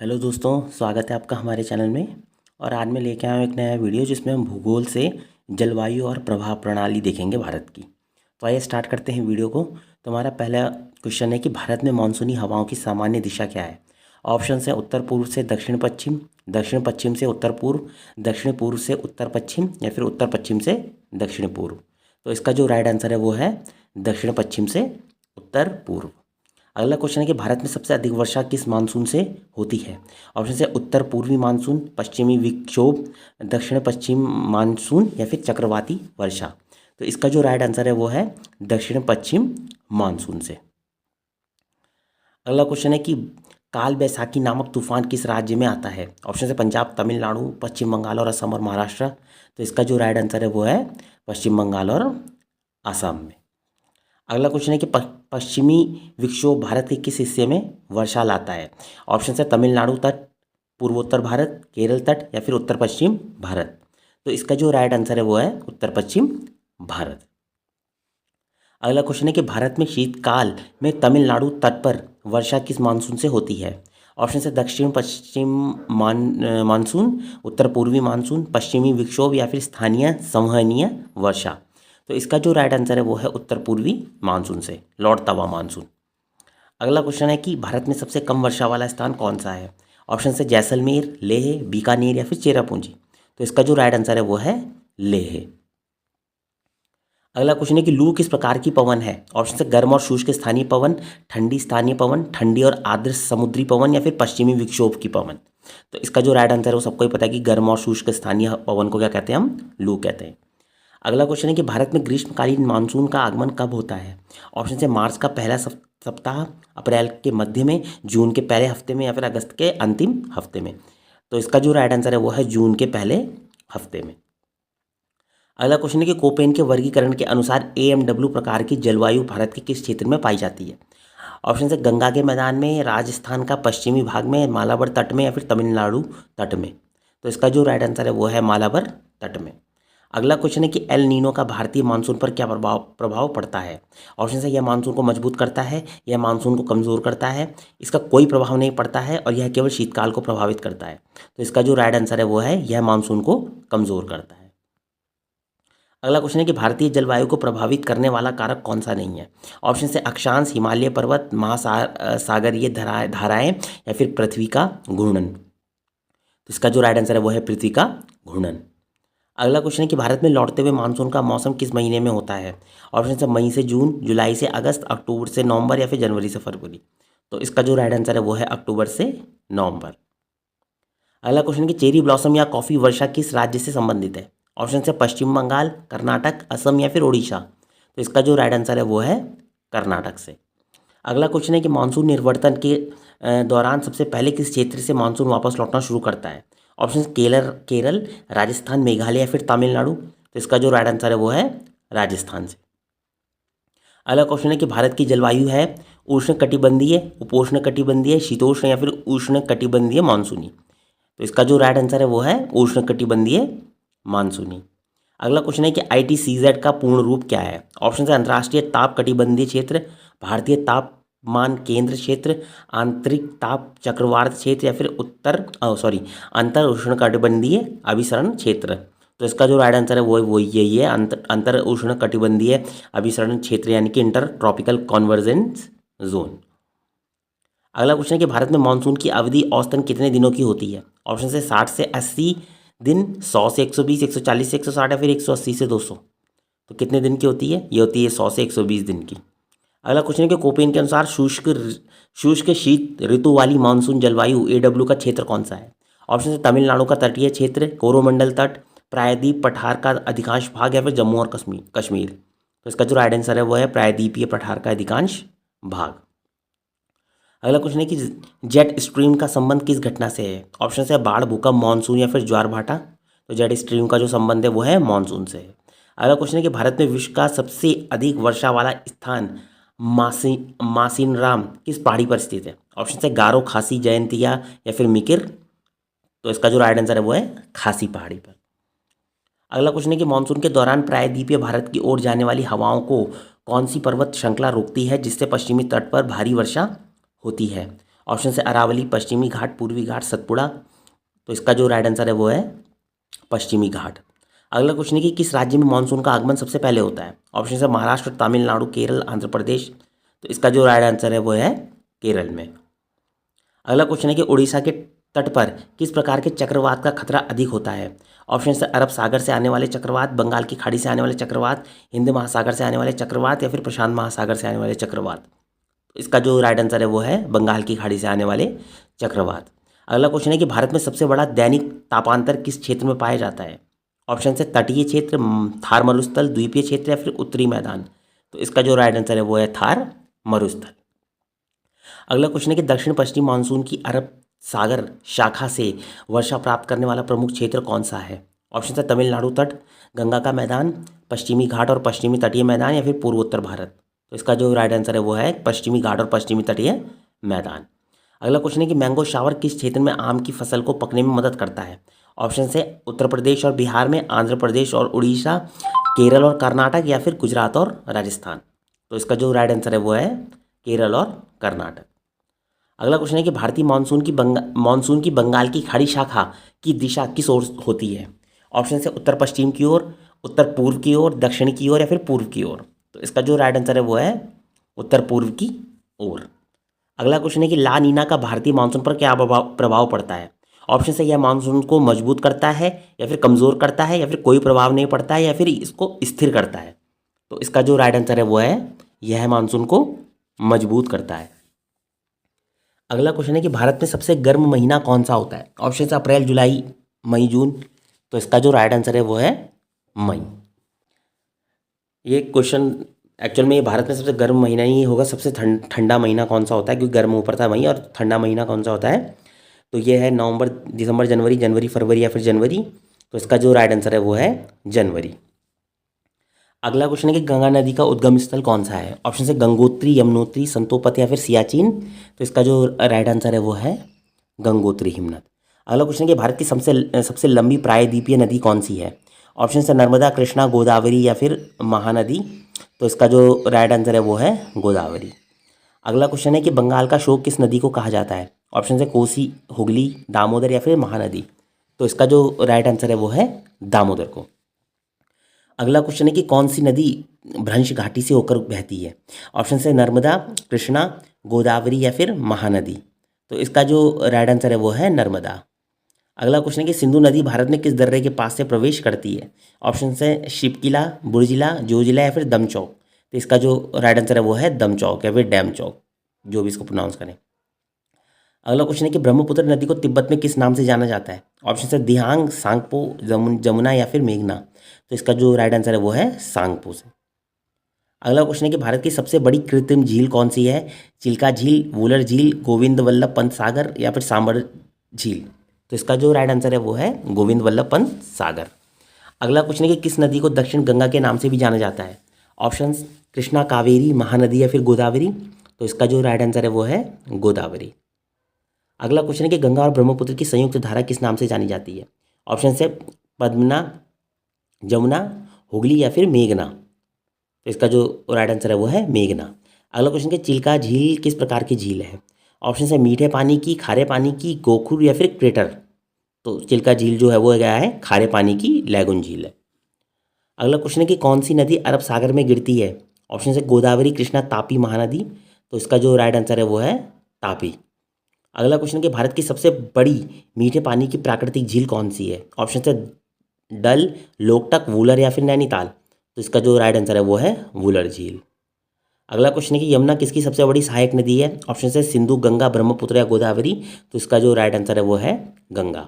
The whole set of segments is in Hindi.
हेलो दोस्तों, स्वागत है आपका हमारे चैनल में। और आज मैं लेके आया हूँ एक नया वीडियो जिसमें हम भूगोल से जलवायु और प्रभाव प्रणाली देखेंगे भारत की। तो आइए स्टार्ट करते हैं वीडियो को। तो हमारा पहला क्वेश्चन है कि भारत में मानसूनी हवाओं की सामान्य दिशा क्या है। ऑप्शन है उत्तर पूर्व से दक्षिण पश्चिम, दक्षिण पश्चिम से उत्तर पूर्व, दक्षिण पूर्व से उत्तर पश्चिम या फिर उत्तर पश्चिम से दक्षिण पूर्व। तो इसका जो राइट आंसर है वो है दक्षिण पश्चिम से उत्तर पूर्व। अगला क्वेश्चन है कि भारत में सबसे अधिक वर्षा किस मानसून से होती है। ऑप्शन है उत्तर पूर्वी मानसून, पश्चिमी विक्षोभ, दक्षिण पश्चिम मानसून या फिर चक्रवाती वर्षा। तो इसका जो राइट आंसर है वो है दक्षिण पश्चिम मानसून से। अगला क्वेश्चन है कि काल बैसाखी नामक तूफान किस राज्य में आता है। ऑप्शन है पंजाब, तमिलनाडु, पश्चिम बंगाल और असम और महाराष्ट्र। तो इसका जो राइट आंसर है वो है पश्चिम बंगाल और असम में। अगला क्वेश्चन है कि पश्चिमी विक्षोभ भारत के किस हिस्से में वर्षा लाता है। ऑप्शन है तमिलनाडु तट, पूर्वोत्तर भारत, केरल तट या फिर उत्तर पश्चिम भारत। तो इसका जो राइट आंसर है वो है उत्तर पश्चिम भारत। अगला क्वेश्चन है कि भारत में शीतकाल में तमिलनाडु तट पर वर्षा किस मानसून से होती है। ऑप्शन है दक्षिण पश्चिम मानसून, उत्तर पूर्वी मानसून, पश्चिमी विक्षोभ या फिर स्थानीय संवहनीय वर्षा। तो इसका जो राइट आंसर है वो है उत्तर पूर्वी मानसून से, लौट तवा मानसून। अगला क्वेश्चन है कि भारत में सबसे कम वर्षा वाला स्थान कौन सा है। ऑप्शन है जैसलमेर, लेह, बीकानेर या फिर चेरापूंजी। तो इसका जो राइट आंसर है वो है लेह। अगला क्वेश्चन है कि लू किस प्रकार की पवन है। ऑप्शन है गर्म और शुष्क स्थानीय पवन, ठंडी स्थानीय पवन, ठंडी और आर्द्र समुद्री पवन या फिर पश्चिमी विक्षोभ की पवन। तो इसका जो राइट आंसर है वो सबको ही पता है कि गर्म और शुष्क स्थानीय पवन को क्या कहते हैं, हम लू कहते हैं। अगला क्वेश्चन है कि भारत में ग्रीष्मकालीन मानसून का आगमन कब होता है। ऑप्शन है मार्च का पहला सप्ताह, अप्रैल के मध्य में, जून के पहले हफ्ते में या फिर अगस्त के अंतिम हफ्ते में। तो इसका जो राइट आंसर है वो है जून के पहले हफ्ते में। अगला क्वेश्चन है कि कोपेन के वर्गीकरण के अनुसार AMW प्रकार की जलवायु भारत के किस क्षेत्र में पाई जाती है। ऑप्शन है गंगा के मैदान में, राजस्थान का पश्चिमी भाग में, मालाबार तट में या फिर तमिलनाडु तट में। तो इसका जो राइट आंसर है वो है मालाबार तट में। अगला क्वेश्चन है कि एल नीनो का भारतीय मानसून पर क्या प्रभाव पड़ता है। ऑप्शन है यह मानसून को मजबूत करता है, यह मानसून को कमज़ोर करता है, इसका कोई प्रभाव नहीं पड़ता है और यह केवल शीतकाल को प्रभावित करता है। तो इसका जो राइट आंसर है वो है यह मानसून को कमज़ोर करता है। अगला क्वेश्चन है कि भारतीय जलवायु को प्रभावित करने वाला कारक कौन सा नहीं है। ऑप्शन है अक्षांश, हिमालय पर्वत, महासागरीय धाराएं या फिर पृथ्वी का घूर्णन। तो इसका जो राइट आंसर है वो है पृथ्वी का घूर्णन। अगला क्वेश्चन है कि भारत में लौटते हुए मानसून का मौसम किस महीने में होता है। ऑप्शन है मई से जून, जुलाई से अगस्त, अक्टूबर से नवंबर या फिर जनवरी से फरवरी। तो इसका जो राइट आंसर है वो है अक्टूबर से नवंबर। अगला क्वेश्चन है कि चेरी ब्लॉसम या कॉफ़ी वर्षा किस राज्य से संबंधित है। ऑप्शन है पश्चिम बंगाल, कर्नाटक, असम या फिर ओडिशा। तो इसका जो राइट आंसर है वो है कर्नाटक से। अगला क्वेश्चन है कि मानसून निर्वर्तन के दौरान सबसे पहले किस क्षेत्र से मानसून वापस लौटना शुरू करता है। ऑप्शन केरल, राजस्थान, मेघालय या फिर तमिलनाडु। तो इसका जो राइट आंसर है वो है राजस्थान से। अगला क्वेश्चन है कि भारत की जलवायु है उष्ण कटिबंधीय, उपोष्ण कटिबंधीय, शीतोष्ण या फिर उष्ण कटिबंधीय मानसूनी। तो इसका जो राइट आंसर है वो है उष्ण कटिबंधीय मानसूनी। अगला क्वेश्चन है कि ITCZ का पूर्ण रूप क्या है। ऑप्शन है अंतर्राष्ट्रीय ताप कटिबंधीय क्षेत्र, भारतीय तापमान केंद्र क्षेत्र, आंतरिक ताप चक्रवात क्षेत्र या फिर अंतर उष्ण कटिबंधीय अभिसरण क्षेत्र। तो इसका जो राइट आंसर है वो यही है अंतर उष्ण कटिबंधीय अभिसरण क्षेत्र यानी कि इंटर ट्रॉपिकल कॉन्वर्जेंस जोन। अगला क्वेश्चन है कि भारत में मानसून की अवधि औसतन कितने दिनों की होती है। ऑप्शन है 60 से 80 दिन, 100 से 120, 140 से 160 या फिर 180 से 200। तो कितने दिन की होती है, ये होती है 100 से 120 दिन की। अगला क्वेश्चन है कि कोपेन के अनुसार शुष्क शीत ऋतु वाली मानसून जलवायु AW का क्षेत्र कौन सा है। ऑप्शन है तमिलनाडु का तटीय क्षेत्र, कोरोमंडल तट, प्रायद्वीप पठार का अधिकांश भाग या फिर जम्मू और कश्मीर। तो इसका जो राइट आंसर है वो है प्रायद्वीपीय पठार का अधिकांश भाग। अगला क्वेश्चन है कि जेट स्ट्रीम का संबंध किस घटना से है। ऑप्शन है बाढ़, भूकंप, मानसून या फिर ज्वार भाटा। तो जेट स्ट्रीम का जो संबंध है वो है मानसून से है। अगला क्वेश्चन है कि भारत में विश्व का सबसे अधिक वर्षा वाला स्थान मासिनराम किस पहाड़ी पर स्थित है। ऑप्शन है गारो, खासी, जयंतिया या फिर मिकिर। तो इसका जो राइट आंसर है वो है खासी पहाड़ी पर। अगला क्वेश्चन है कि मानसून के दौरान प्रायद्वीपीय भारत की ओर जाने वाली हवाओं को कौन सी पर्वत श्रृंखला रोकती है जिससे पश्चिमी तट पर भारी वर्षा होती है। ऑप्शन से अरावली, पश्चिमी घाट, पूर्वी घाट, सतपुड़ा। तो इसका जो राइट आंसर है वो है पश्चिमी घाट। अगला क्वेश्चन है कि किस राज्य में मानसून का आगमन सबसे पहले होता है? ऑप्शन है महाराष्ट्र, तमिलनाडु, केरल, आंध्र प्रदेश। तो इसका जो राइट आंसर है वो है केरल में। अगला क्वेश्चन है कि उड़ीसा के तट पर किस प्रकार के चक्रवात का खतरा अधिक होता है? ऑप्शन है अरब सागर से आने वाले चक्रवात, बंगाल की खाड़ी से आने वाले चक्रवात, हिंद महासागर से आने वाले चक्रवात या फिर प्रशांत महासागर से आने वाले चक्रवात। तो इसका जो राइट आंसर है वो है बंगाल की खाड़ी से आने वाले चक्रवात। अगला क्वेश्चन है कि भारत में सबसे बड़ा दैनिक तापांतर किस क्षेत्र में पाया जाता है? ऑप्शन है तटीय क्षेत्र, थार मरुस्थल, द्वीपीय क्षेत्र या फिर उत्तरी मैदान। तो इसका जो राइट आंसर है वो है थार मरुस्थल। अगला क्वेश्चन है कि दक्षिण पश्चिम मानसून की अरब सागर शाखा से वर्षा प्राप्त करने वाला प्रमुख क्षेत्र कौन सा है? ऑप्शन है तमिलनाडु तट, गंगा का मैदान, पश्चिमी घाट और पश्चिमी तटीय मैदान या फिर पूर्वोत्तर भारत। तो इसका जो राइट आंसर है वो है पश्चिमी घाट और पश्चिमी तटीय मैदान। अगला क्वेश्चन है कि मैंगो शावर किस क्षेत्र में आम की फसल को पकने में मदद करता है? ऑप्शन है उत्तर प्रदेश और बिहार में, आंध्र प्रदेश और उड़ीसा, केरल और कर्नाटक या फिर गुजरात और राजस्थान। तो इसका जो राइट आंसर है वो है केरल और कर्नाटक। अगला क्वेश्चन है कि भारतीय मानसून की बंगाल की खाड़ी शाखा की दिशा किस ओर होती है? ऑप्शन है उत्तर पश्चिम की ओर, उत्तर पूर्व की ओर, दक्षिण की ओर या फिर पूर्व की ओर। तो इसका जो राइट आंसर है वो है उत्तर पूर्व की ओर। अगला क्वेश्चन है कि ला नीना का भारतीय मानसून पर क्या प्रभाव पड़ता है? ऑप्शन से यह मानसून को मजबूत करता है या फिर कमज़ोर करता है या फिर कोई प्रभाव नहीं पड़ता है या फिर इसको स्थिर करता है। तो इसका जो राइट आंसर है वो है यह मानसून को मजबूत करता है। अगला क्वेश्चन है कि भारत में सबसे गर्म महीना कौन सा होता है? ऑप्शन है अप्रैल, जुलाई, मई, जून। तो इसका जो राइट आंसर है वो है मई। ये क्वेश्चन एक्चुअल में ये भारत में सबसे गर्म महीना ही होगा। सबसे ठंडा महीना कौन सा होता है, क्योंकि गर्म ऊपर था मई, और ठंडा महीना कौन सा होता है? तो ये है नवंबर, दिसंबर, जनवरी, जनवरी फरवरी या फिर जनवरी। तो इसका जो राइट आंसर है वो है जनवरी। अगला क्वेश्चन है कि गंगा नदी का उद्गम स्थल कौन सा है? ऑप्शन है गंगोत्री, यमुनोत्री, संतोपत या फिर सियाचिन। तो इसका जो राइट आंसर है वो है गंगोत्री हिमनद। अगला क्वेश्चन है कि भारत की सबसे लंबी प्रायद्वीपीय नदी कौन सी है? ऑप्शन है नर्मदा, कृष्णा, गोदावरी या फिर महानदी। तो इसका जो राइट आंसर है वो है गोदावरी। अगला क्वेश्चन है कि बंगाल का शोक किस नदी को कहा जाता है? ऑप्शन है कोसी, हुगली, दामोदर या फिर महानदी। तो इसका जो राइट आंसर है वो है दामोदर को। अगला क्वेश्चन है कि कौन सी नदी भ्रंश घाटी से होकर बहती है? ऑप्शन है नर्मदा, कृष्णा, गोदावरी या फिर महानदी। तो इसका जो राइट आंसर है वो है नर्मदा। अगला क्वेश्चन है कि सिंधु नदी भारत में किस दर्रे के पास से प्रवेश करती है? ऑप्शन है शिवकिला, बुर्जिला, जोजिला या फिर दमचौक। तो इसका जो राइट आंसर है वो है दमचौक या फिर डैम चौक, जो भी इसको प्रोनाउंस करें। अगला क्वेश्चन है कि ब्रह्मपुत्र नदी को तिब्बत में किस नाम से जाना जाता है? ऑप्शन है दिहांग, सांगपो, जमुना या फिर मेघना। तो इसका जो राइट आंसर है वो है सांगपो से। अगला क्वेश्चन है कि भारत की सबसे बड़ी कृत्रिम झील कौन सी है? चिल्का झील, वुलर झील, गोविंद वल्लभ पंत सागर या फिर सांबर झील। तो इसका जो राइट आंसर है वो है गोविंद वल्लभ पंत सागर। अगला क्वेश्चन है कि किस नदी को दक्षिण गंगा के नाम से भी जाना जाता है? ऑप्शन कृष्णा, कावेरी, महानदी या फिर गोदावरी। तो इसका जो राइट आंसर है वो है गोदावरी। अगला क्वेश्चन है कि गंगा और ब्रह्मपुत्र की संयुक्त धारा किस नाम से जानी जाती है? ऑप्शन है पद्मना, जमुना, हुगली या फिर मेघना। तो इसका जो राइट आंसर है वो है मेघना। अगला क्वेश्चन है चिल्का झील किस प्रकार की झील है? ऑप्शन है मीठे पानी की, खारे पानी की, गोखुर या फिर क्रेटर। तो चिल्का झील जो है वो क्या है? खारे पानी की लैगून झील है। अगला क्वेश्चन है कि कौन सी नदी अरब सागर में गिरती है? ऑप्शन है गोदावरी, कृष्णा, तापी, महानदी। तो इसका जो राइट आंसर है वो है तापी। अगला क्वेश्चन है कि भारत की सबसे बड़ी मीठे पानी की प्राकृतिक झील कौन सी है? ऑप्शन है डल, लोकटक, वुलर या फिर नैनीताल। तो इसका जो राइट आंसर है वो है वुलर झील। अगला क्वेश्चन है कि यमुना किसकी सबसे बड़ी सहायक नदी है? ऑप्शन है सिंधु, गंगा, ब्रह्मपुत्र या गोदावरी। तो इसका जो राइट आंसर है वो है गंगा।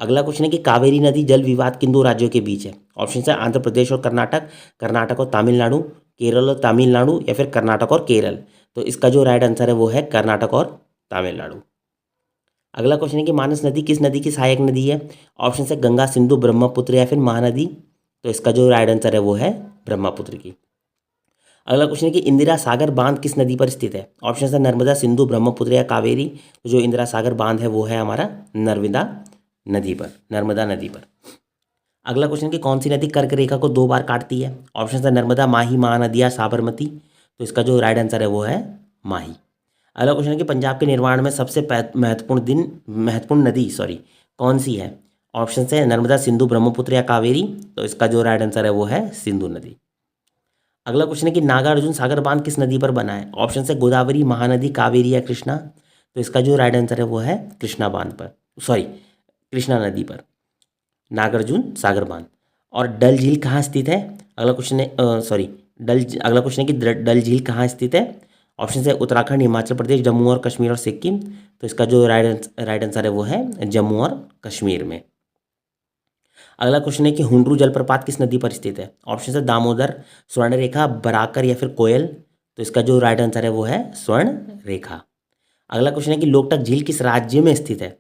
अगला क्वेश्चन है कि कावेरी नदी जल विवाद किन दो राज्यों के बीच है? ऑप्शन है आंध्र प्रदेश और कर्नाटक, कर्नाटक और तमिलनाडु, केरल और तमिलनाडु या फिर कर्नाटक और केरल। तो इसका जो राइट आंसर है वो है कर्नाटक और तमिलनाडु। अगला क्वेश्चन है कि मानस नदी किस नदी की सहायक नदी है? ऑप्शन है गंगा, सिंधु, ब्रह्मपुत्र या फिर महानदी। तो इसका जो राइट आंसर है वो है ब्रह्मपुत्र की। अगला क्वेश्चन है कि इंदिरा सागर बांध किस नदी पर स्थित है? ऑप्शन है नर्मदा, सिंधु, ब्रह्मपुत्र या कावेरी। तो जो इंदिरा सागर बांध है वो है हमारा नर्मदा नदी पर, नर्मदा नदी पर। अगला क्वेश्चन कि कौन सी नदी कर्क रेखा को 2 बार काटती है? ऑप्शन है नर्मदा, माही, महानदी या साबरमती। तो इसका जो राइट आंसर है वो है माही। अगला क्वेश्चन है कि पंजाब के निर्माण में सबसे महत्वपूर्ण नदी कौन सी है? ऑप्शन है नर्मदा, सिंधु, ब्रह्मपुत्र या कावेरी। तो इसका जो राइट आंसर है वो है सिंधु नदी। अगला क्वेश्चन है कि नागार्जुन सागर बांध किस नदी पर बना है? ऑप्शन है गोदावरी, महानदी, कावेरी या कृष्णा। तो इसका जो राइट आंसर है वो है कृष्णा बांध पर, कृष्णा नदी पर नागार्जुन सागर बांध। और डल झील कहाँ स्थित है? अगला क्वेश्चन है अगला क्वेश्चन है कि डल झील कहाँ स्थित है? ऑप्शन है उत्तराखंड, हिमाचल प्रदेश, जम्मू और कश्मीर और सिक्किम। तो इसका जो राइट आंसर है वो है जम्मू और कश्मीर में। अगला क्वेश्चन है कि हुंड्रू जलप्रपात किस नदी पर स्थित है? ऑप्शन है दामोदर, स्वर्णरेखा, बराकर या फिर कोयल। तो इसका जो राइट आंसर है वो है स्वर्णरेखा। अगला क्वेश्चन है कि लोकटक झील किस राज्य में स्थित है?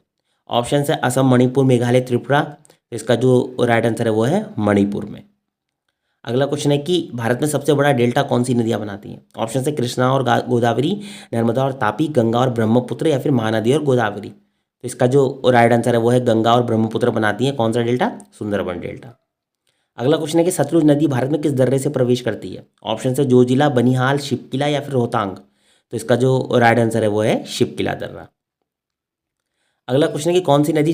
ऑप्शन है असम, मणिपुर, मेघालय, त्रिपुरा। तो इसका जो राइट आंसर है वो है मणिपुर में। अगला क्वेश्चन है कि भारत में सबसे बड़ा डेल्टा कौन सी नदियां बनाती हैं? ऑप्शन है कृष्णा और गोदावरी, नर्मदा और तापी, गंगा और ब्रह्मपुत्र या फिर महानदी और गोदावरी। तो इसका जो राइट आंसर है वो है गंगा और ब्रह्मपुत्र बनाती हैं कौन सा डेल्टा? सुंदरबन डेल्टा। अगला क्वेश्चन है कि सतलुज नदी भारत में किस दर्रे से प्रवेश करती है? ऑप्शन है जोजिला, बनिहाल, शिपकिला या फिर रोहतांग। तो इसका जो राइट आंसर है वो है शिपकिला दर्रा। अगला क्वेश्चन है कि कौन सी नदी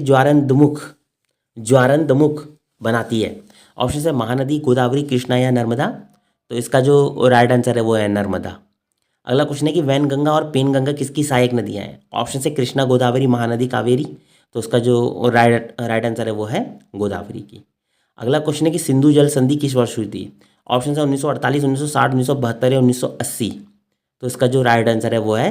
ज्वारंदमुख बनाती है? ऑप्शन है महानदी, गोदावरी, कृष्णा या नर्मदा। तो इसका जो राइट आंसर है वो है नर्मदा। अगला क्वेश्चन है कि वैनगंगा और पेनगंगा किसकी सहायक नदियां हैं? ऑप्शन है कृष्णा, गोदावरी, महानदी, कावेरी। तो उसका जो राइट आंसर है वो है गोदावरी की। अगला क्वेश्चन है कि सिंधु जल संधि किस वर्ष हुई थी? ऑप्शन है 1948, 1960, 1972 या 1980। तो इसका जो राइट आंसर है वो है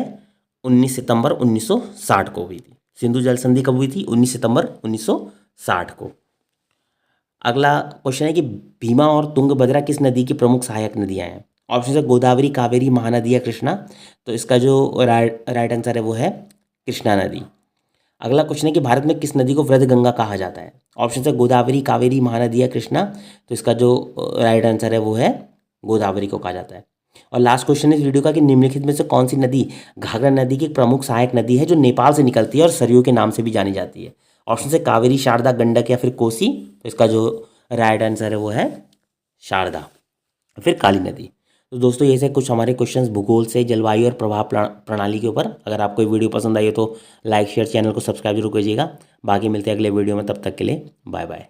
19 सितंबर 1960 को हुई थी। सिंधु जल संधि कब हुई थी? 19 सितंबर 1960 को। अगला क्वेश्चन है कि भीमा और तुंगभद्रा किस नदी की प्रमुख सहायक नदियां हैं? ऑप्शन है गोदावरी, कावेरी, महानदी या कृष्णा। तो इसका जो राइट आंसर है वो है कृष्णा नदी। अगला क्वेश्चन है कि भारत में किस नदी को वृद्ध गंगा कहा जाता है? ऑप्शन है गोदावरी, कावेरी, महानदी या कृष्णा। तो इसका जो राइट आंसर है वो है गोदावरी को कहा जाता है। और लास्ट क्वेश्चन इस वीडियो का कि निम्नलिखित में से कौन सी नदी घाघरा नदी की प्रमुख सहायक नदी है जो नेपाल से निकलती है और सरयू के नाम से भी जानी जाती है? ऑप्शन है कावेरी, शारदा, गंडक या फिर कोसी। तो इसका जो राइट आंसर है वो है शारदा, फिर काली नदी। तो दोस्तों ये से कुछ हमारे क्वेश्चंस भूगोल से, जलवायु और प्रभाव प्रणाली के ऊपर। अगर आपको ये वीडियो पसंद आई हो तो लाइक, शेयर, चैनल को सब्सक्राइब जरूर कीजिएगा। बाकी मिलते हैं अगले वीडियो में, तब तक के लिए बाय बाय।